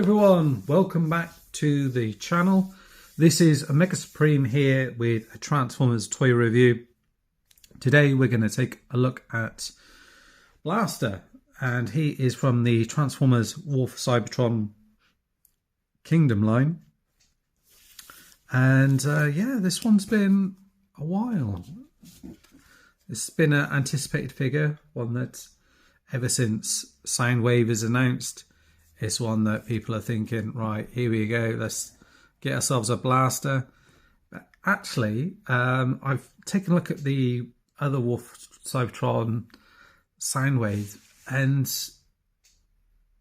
Hello everyone, welcome back to the channel. This is Omega Supreme here with a Transformers toy review. Today we're going to take a look at Blaster, and he is from the Transformers War for Cybertron Kingdom line. And yeah, this one's been a while. It's been an anticipated figure, one that ever since Soundwave is announced, it's one that people are thinking, right, here we go, let's get ourselves a Blaster. But actually, I've taken a look at the other War for Cybertron Soundwave, and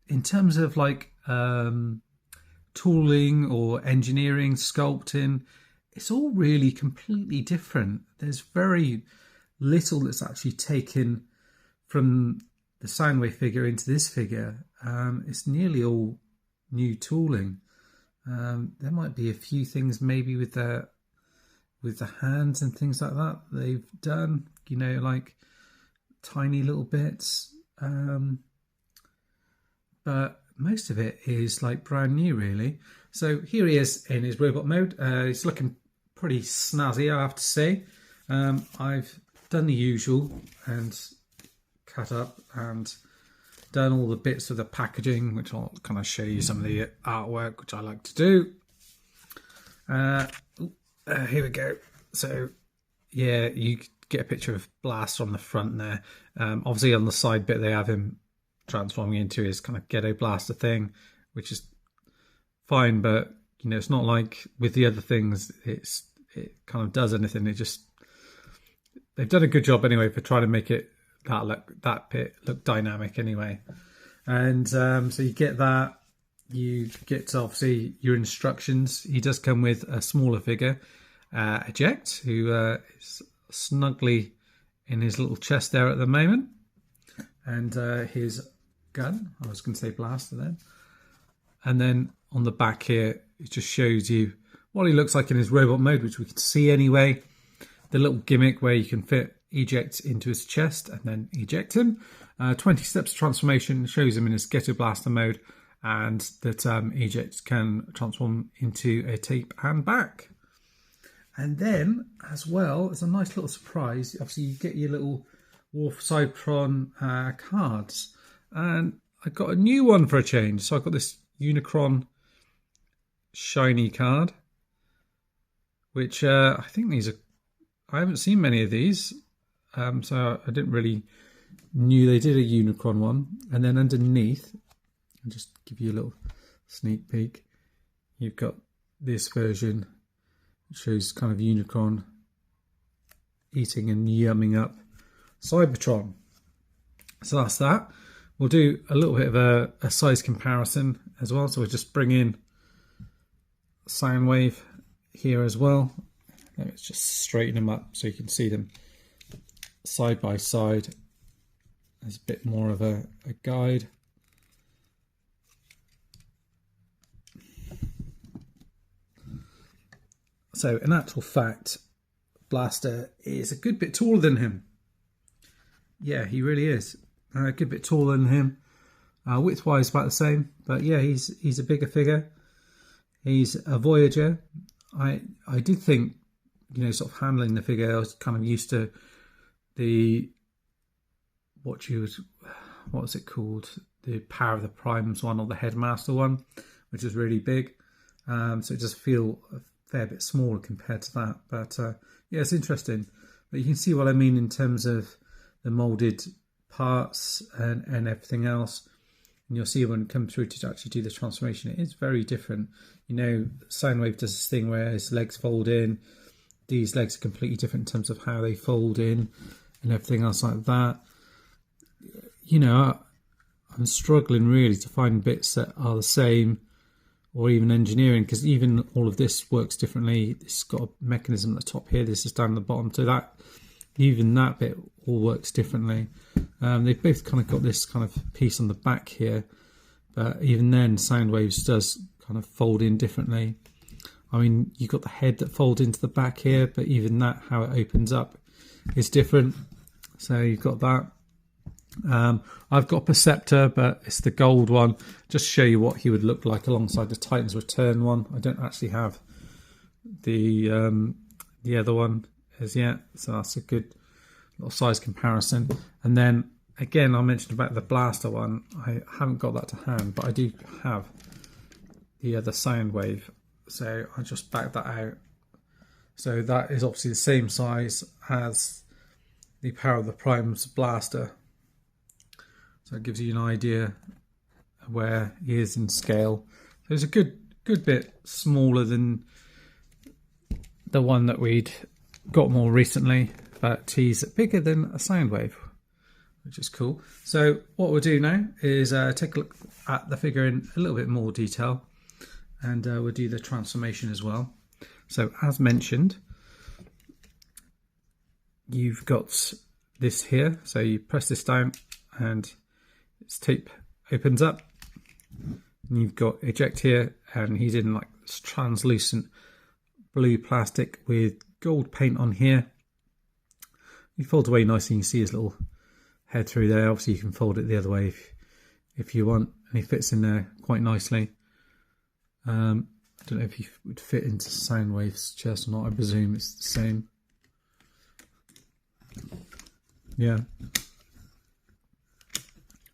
in terms of like tooling or engineering, sculpting, it's all really completely different. There's very little that's actually taken from the Soundwave figure into this figure. It's nearly all new tooling. There might be a few things maybe with the hands and things like that they've done, you know, like tiny little bits. But most of it is like brand new, really. So here he is in his robot mode. He's looking pretty snazzy, I have to say. I've done the usual and cut up and done all the bits of the packaging, which I'll kind of show you some of the artwork, which I like to do. Here we go. So yeah, you get a picture of Blaster on the front there. Obviously on the side bit they have him transforming into his kind of ghetto blaster thing, which is fine, but you know, it's not like with the other things it kind of does anything. They've done a good job anyway for trying to make it that bit look dynamic anyway. And so you get that, you get obviously your instructions. He does come with a smaller figure, Eject, who is snugly in his little chest there at the moment, and his gun, I was going to say Blaster then. And then on the back here it just shows you what he looks like in his robot mode, which we can see anyway. The little gimmick where you can fit Eject into his chest and then eject him. 20 steps of transformation shows him in his Ghetto Blaster mode, and that Eject can transform into a tape and back. And then as well, as a nice little surprise, obviously you get your little War for Cybertron cards, and I got a new one for a change. So I got this Unicron shiny card, which I think these are, I haven't seen many of these. So I didn't really knew they did a Unicron one. And then underneath, I'll just give you a little sneak peek. You've got this version, which shows kind of Unicron eating and yumming up Cybertron. So that's that. We'll do a little bit of a size comparison as well. So we'll just bring in Soundwave here as well. Let's just straighten them up so you can see them side by side. There's a bit more of a guide. So in actual fact, Blaster is a good bit taller than him. Yeah, he really is. A good bit taller than him. Width-wise about the same. But yeah, he's a bigger figure. He's a Voyager. I did think, you know, sort of handling the figure, I was kind of used to the what was it called, the Power of the Primes one, or the Headmaster one, which is really big. So it does feel a fair bit smaller compared to that. But yeah, it's interesting. But you can see what I mean in terms of the molded parts and everything else. And you'll see when it comes through to actually do the transformation, it is very different. You know, Soundwave does this thing where his legs fold in. These legs are completely different in terms of how they fold in and everything else like that. You know, I'm struggling really to find bits that are the same, or even engineering, because even all of this works differently. It's got a mechanism at the top here, this is down at the bottom, so that even that bit all works differently. They've both kind of got this kind of piece on the back here, but even then Soundwaves does kind of fold in differently. I mean, you've got the head that folds into the back here, but even that, how it opens up is different. So you've got that. I've got a Perceptor, but it's the gold one. Just to show you what he would look like alongside the Titan's Return one. I don't actually have the other one as yet, so that's a good little size comparison. And then again, I mentioned about the Blaster one. I haven't got that to hand, but I do have the other Soundwave, so I just backed that out. So that is obviously the same size as the Power of the Prime's Blaster. So it gives you an idea of where he is in scale. So it's a good bit smaller than the one that we'd got more recently, but he's bigger than a Soundwave, which is cool. So what we'll do now is take a look at the figure in a little bit more detail, and we'll do the transformation as well. So as mentioned, you've got this here, so you press this down and its tape opens up, and you've got Eject here, and he's in like this translucent blue plastic with gold paint on here. You fold away nicely, you can see his little head through there. Obviously you can fold it the other way if you want, and he fits in there quite nicely. I don't know if he would fit into Soundwave's chest or not. I presume it's the same. Yeah.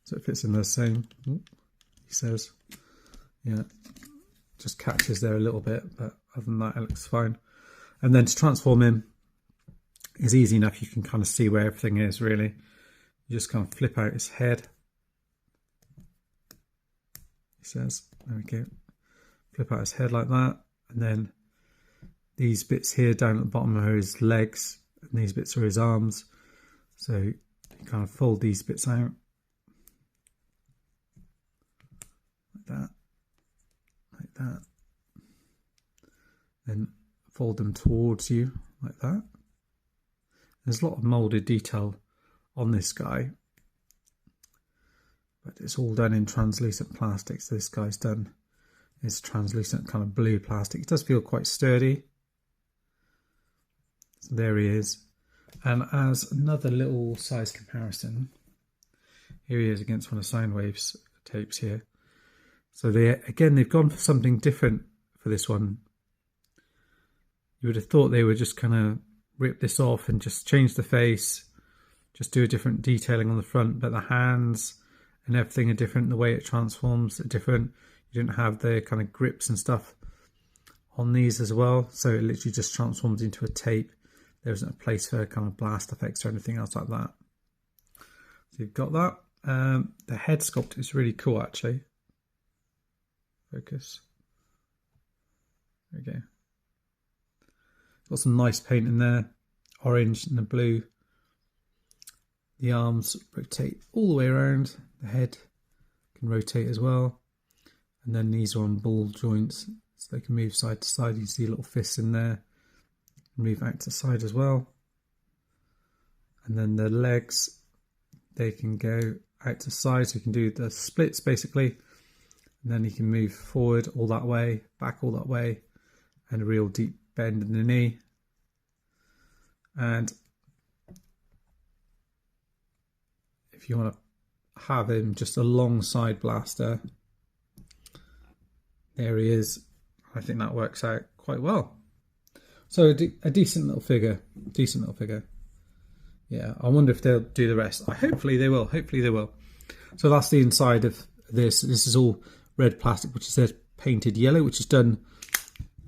So it fits in the same. He says, yeah, just catches there a little bit, but other than that, it looks fine. And then to transform him is easy enough. You can kind of see where everything is, really. You just kind of flip out his head. He says, there we go. Flip out his head like that. And then these bits here down at the bottom are his legs, and these bits are his arms. So you kind of fold these bits out. That, like that, then fold them towards you like that. There's a lot of molded detail on this guy, but it's all done in translucent plastic. So this guy's done is translucent kind of blue plastic. It does feel quite sturdy. So there he is. And as another little size comparison, here he is against one of Soundwave's tapes here. So they've gone for something different for this one. You would have thought they would just kind of rip this off and just change the face, just do a different detailing on the front, but the hands and everything are different. The way it transforms are different. You didn't have the kind of grips and stuff on these as well. So it literally just transforms into a tape. There isn't a place for kind of blast effects or anything else like that. So you've got that. The head sculpt is really cool, actually. Focus. There we go. Got some nice paint in there, orange and the blue. The arms rotate all the way around. The head can rotate as well. And then these are on ball joints, so they can move side to side. You can see little fists in there. Move out to side as well. And then the legs, they can go out to side, so you can do the splits basically. And then you can move forward all that way, back all that way, and a real deep bend in the knee. And if you want to have him just alongside Blaster, there he is. I think that works out quite well. So a decent little figure. Yeah, I wonder if they'll do the rest. Hopefully they will. So that's the inside of this. This is all red plastic, which is painted yellow, which is done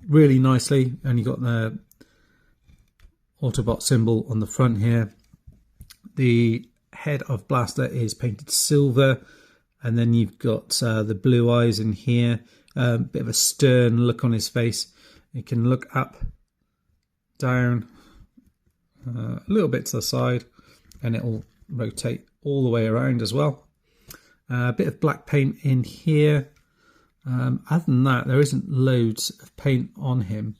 really nicely. And you've got the Autobot symbol on the front here. The head of Blaster is painted silver, and then you've got the blue eyes in here. Bit of a stern look on his face. You can look up, down, a little bit to the side, and it will rotate all the way around as well. A bit of black paint in here. Other than that, there isn't loads of paint on him.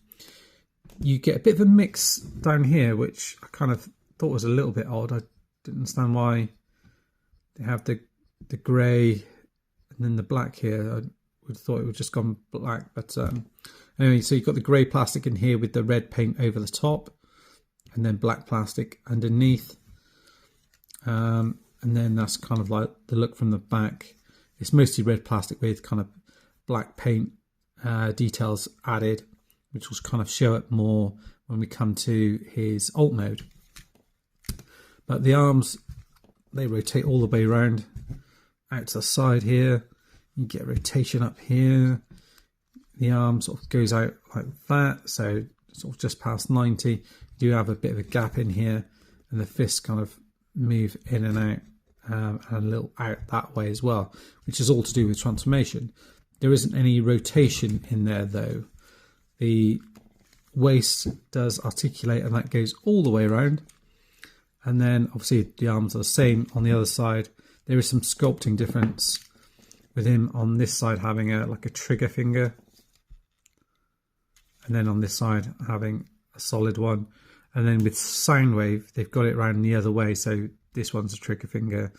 You get a bit of a mix down here, which I kind of thought was a little bit odd. I didn't understand why they have the grey and then the black here. I would have thought it would just gone black, but anyway, so you've got the grey plastic in here with the red paint over the top, and then black plastic underneath. and then that's kind of like the look from the back. It's mostly red plastic with kind of black paint details added, which will kind of show up more when we come to his alt mode. But the arms, they rotate all the way around out to the side here. You get rotation up here. The arm sort of goes out like that, so sort of just past 90. You do have a bit of a gap in here, and the fists kind of move in and out, and a little out that way as well, which is all to do with transformation. There isn't any rotation in there though. The waist does articulate, and that goes all the way around. And then obviously the arms are the same on the other side. There is some sculpting difference with him on this side having like a trigger finger, and then on this side having a solid one. And then with Soundwave, they've got it around the other way. So this one's a trigger finger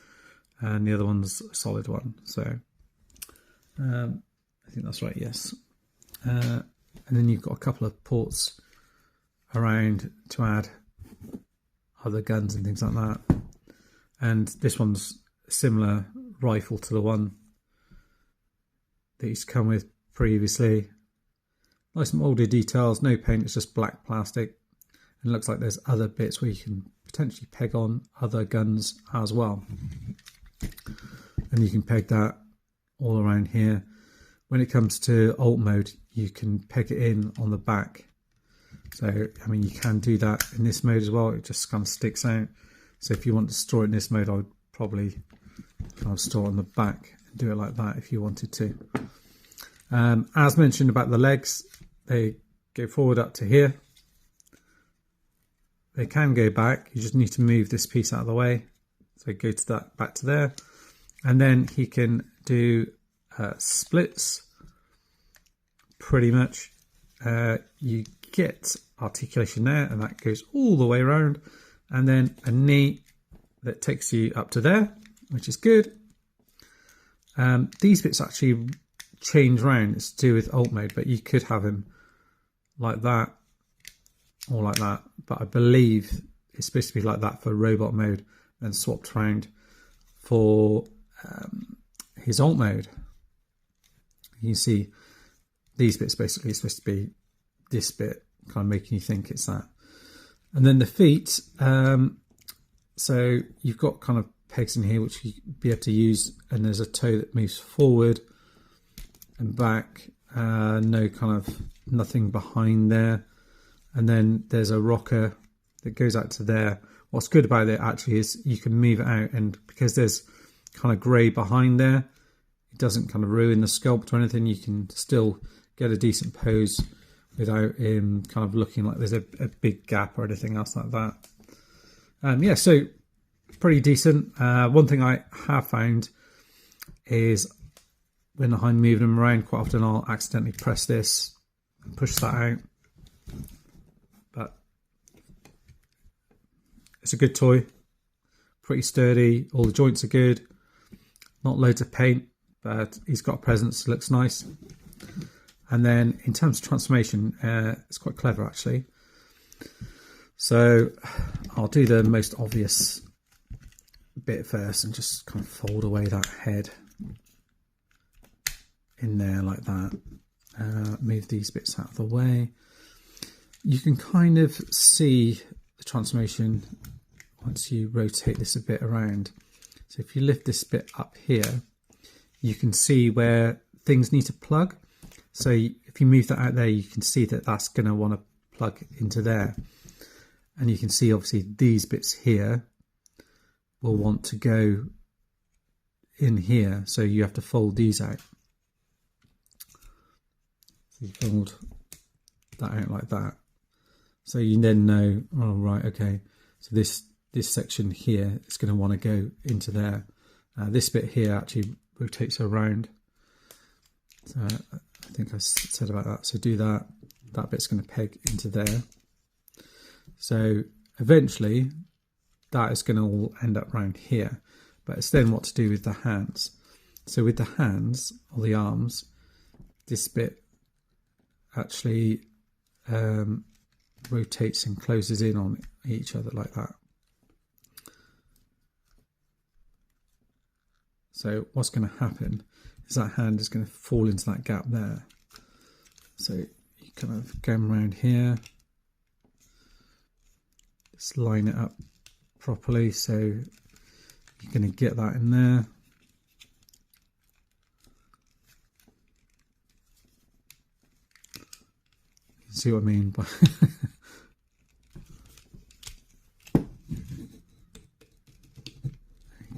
and the other one's a solid one. So I think that's right, yes. And then you've got a couple of ports around to add other guns and things like that. And this one's a similar rifle to the one that he's come with previously. Nice molded details, no paint, it's just black plastic. And it looks like there's other bits where you can potentially peg on other guns as well. And you can peg that all around here. When it comes to alt mode, you can peg it in on the back. So, I mean, you can do that in this mode as well. It just kind of sticks out. So if you want to store it in this mode, I would probably kind of store it on the back and do it like that if you wanted to. As mentioned about the legs, they go forward up to here. They can go back. You just need to move this piece out of the way. So go to that, back to there. And then he can do splits, pretty much. You get articulation there, and that goes all the way around. And then a knee that takes you up to there, which is good. These bits actually change round. It's to do with alt mode, but you could have him like that or like that. But I believe it's supposed to be like that for robot mode, and swapped around for his alt mode. You can see these bits basically supposed to be this bit, kind of making you think it's that. And then the feet, so you've got kind of pegs in here which you be able to use, and there's a toe that moves forward and back, no kind of nothing behind there. And then there's a rocker that goes out to there. What's good about it actually is you can move it out, and because there's kind of grey behind there, it doesn't kind of ruin the sculpt or anything. You can still get a decent pose without him kind of looking like there's a big gap or anything else like that. Yeah, so pretty decent. One thing I have found is when I'm moving them around, quite often I'll accidentally press this and push that out. But it's a good toy, pretty sturdy, all the joints are good, not loads of paint, but he's got a presence, looks nice. And then in terms of transformation, it's quite clever actually. So I'll do the most obvious bit first and just kind of fold away that head in there like that. Move these bits out of the way. You can kind of see the transformation once you rotate this a bit around. So if you lift this bit up here, you can see where things need to plug. So if you move that out there, you can see that that's going to want to plug into there. And you can see obviously these bits here will want to go in here. So you have to fold these out. So you fold that out like that. So you then know, oh right, okay. So this section here is going to want to go into there. This bit here actually rotates around. So I think I said about that. So do that. That bit's going to peg into there. So eventually that is going to all end up around here. But it's then what to do with the hands. So with the hands or the arms, this bit actually rotates and closes in on each other like that. So what's going to happen is that hand is going to fall into that gap there. So you kind of go around here, just line it up properly, so you're going to get that in there. See what I mean by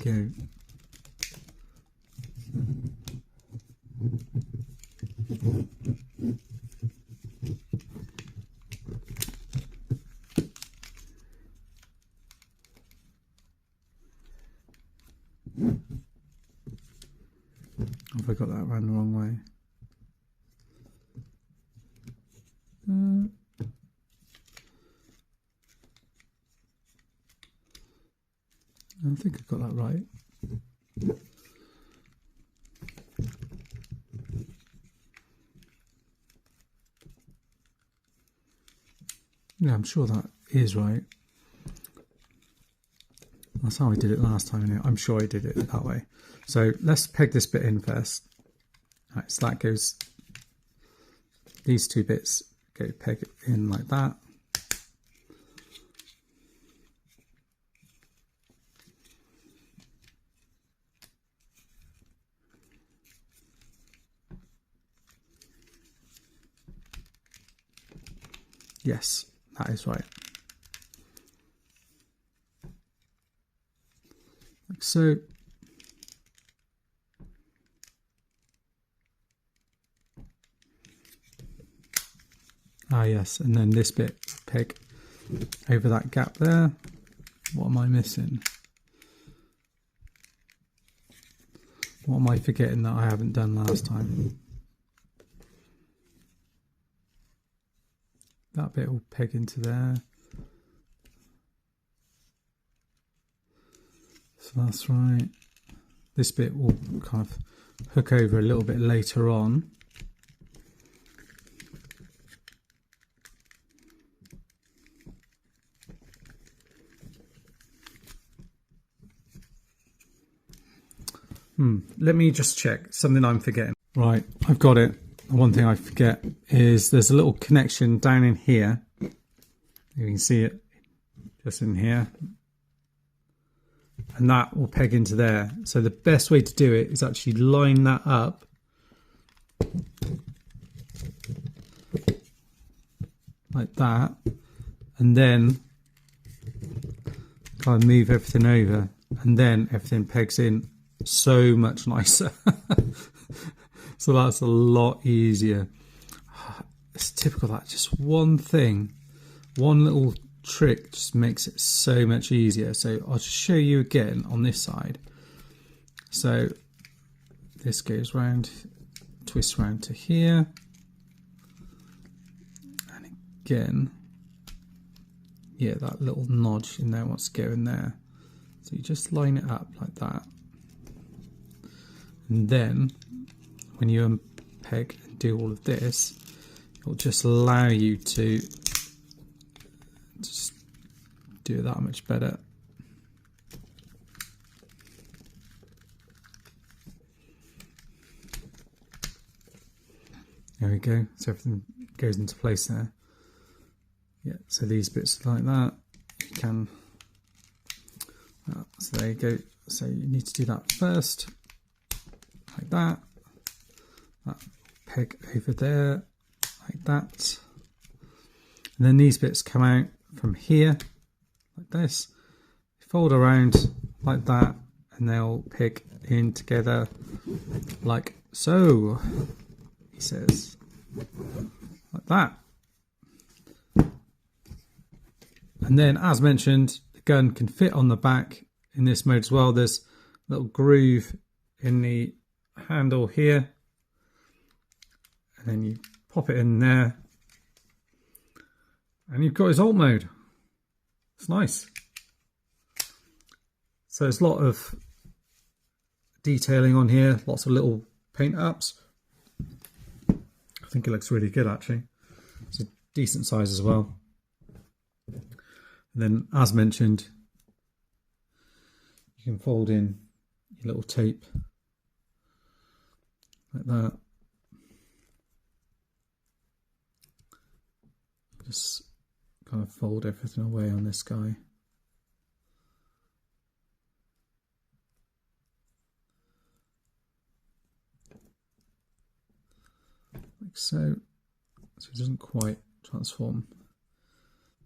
there you go. Have I got that around the wrong way? I think I've got that right. Yeah, I'm sure that is right. That's how I did it last time. Anyway. I'm sure I did it that way. So let's peg this bit in first. Right, so that goes, these two bits go peg it in like that. Yes, that is right. Like so. Ah yes, and then this bit peg over that gap there. What am I missing? What am I forgetting that I haven't done last time? That bit will peg into there. So that's right. This bit will kind of hook over a little bit later on. Let me just check something I'm forgetting. Right, I've got it. One thing I forget is there's a little connection down in here. You can see it just in here. And that will peg into there. So the best way to do it is actually line that up. Like that. And then kind of move everything over. And then everything pegs in so much nicer. So that's a lot easier. It's typical that just one thing, one little trick just makes it so much easier. So I'll just show you again on this side. So this goes round, twists round to here. And again, yeah, that little nodge in there wants to go in there. So you just line it up like that. And then when you unpeg and do all of this, it'll just allow you to just do it that much better. There we go. So everything goes into place there. Yeah, so these bits like that, you can, so there you go. So you need to do that first. Like that peg over there like that, and then these bits come out from here like this, fold around like that, and they'll peg in together like so, he says, like that. And then, as mentioned, the gun can fit on the back in this mode as well. There's a little groove in the handle here, and then you pop it in there, and you've got his alt mode. It's nice. So there's a lot of detailing on here, lots of little paint ups. I think it looks really good actually. It's a decent size as well. And then, as mentioned, you can fold in your little tape like that. Just kind of fold everything away on this guy. Like so. So it doesn't quite transform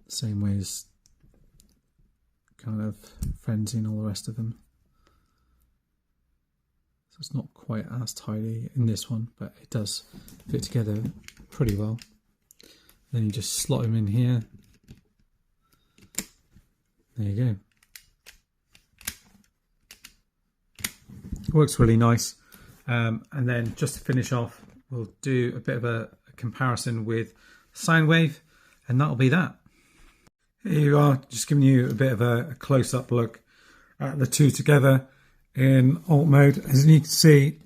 the same way as kind of Frenzy and all the rest of them. So it's not quite as tidy in this one, but it does fit together pretty well. Then you just slot them in here. There you go. Works really nice. And then just to finish off, we'll do a bit of a comparison with Soundwave, and that'll be that. Here you are, just giving you a bit of a close-up look at the two together in alt mode. As you can see,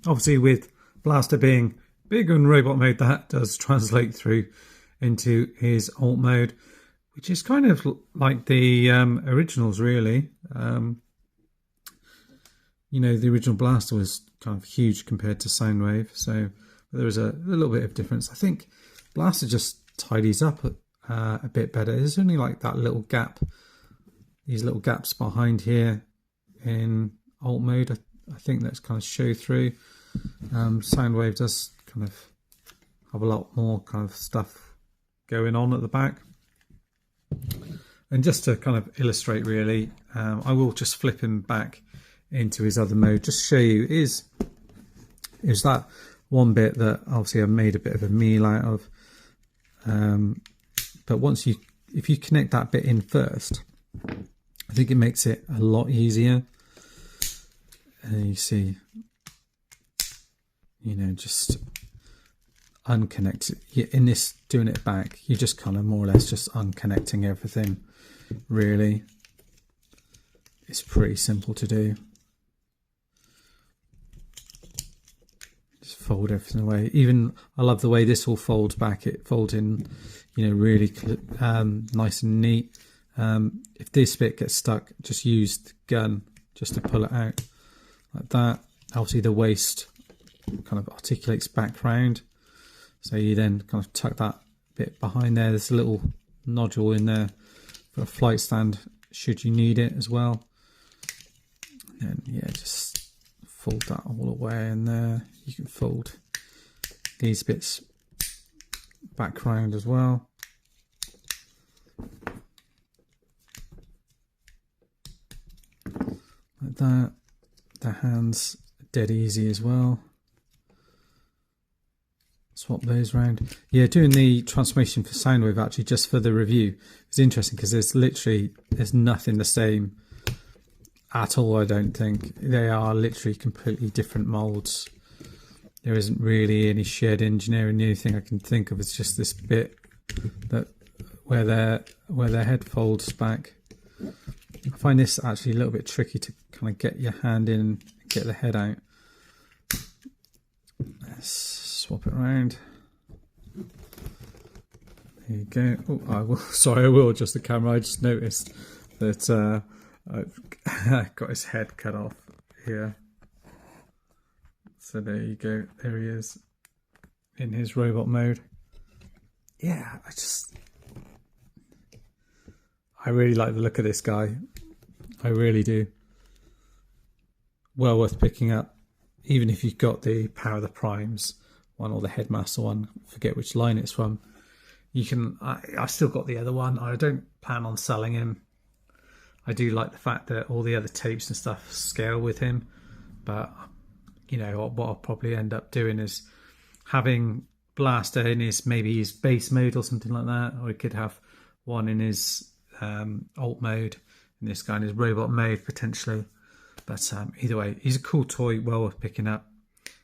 obviously with Blaster being bigger in robot mode, that does translate through into his alt mode, which is kind of like the originals really. You know, the original Blaster was kind of huge compared to Soundwave, so there was a little bit of difference. I think Blaster just tidies up a bit better. There's only like that little gap, these little gaps behind here in alt mode. I think that's kind of show through. Soundwave does kind of have a lot more kind of stuff going on at the back. And just to kind of illustrate really, I will just flip him back into his other mode, just to show you is that one bit that obviously I made a bit of a meal out of. But if you connect that bit in first, I think it makes it a lot easier. And you see, you know, just unconnect in this, doing it back, you just kind of more or less just unconnecting everything. Really, it's pretty simple to do. Just fold everything away. Even I love the way this all folds back. It folds in, you know, really nice and neat. If this bit gets stuck, just use the gun just to pull it out like that. Obviously the waist kind of articulates back round, so you then kind of tuck that bit behind there. There's a little nodule in there for a flight stand should you need it as well. And yeah, just fold that all away in there. You can fold these bits back round as well. Like that. The hands are dead easy as well. Swap those around. Yeah, doing the transformation for Soundwave actually just for the review is interesting because there's nothing the same at all. I don't think they are literally completely different molds. There isn't really any shared engineering. The only thing I can think of is just this bit that where their head folds back. I find this actually a little bit tricky to kind of get your hand in and get the head out. Let's swap it around. There you go. Oh, I will adjust the camera. I just noticed that I got his head cut off here. So there you go. There he is in his robot mode. Yeah, I really like the look of this guy. I really do. Well worth picking up, even if you've got the Power of the Primes one or the Headmaster one. Forget which line it's from. You can. I still got the other one. I don't plan on selling him. I do like the fact that all the other tapes and stuff scale with him, but you know what I'll probably end up doing is having Blaster in his maybe his base mode or something like that, or he could have one in his alt mode and this guy in his robot mode potentially. But either way, he's a cool toy, well worth picking up.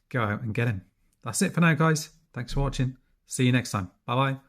Go out and get him. That's it for now, guys. Thanks for watching. See you next time. Bye bye.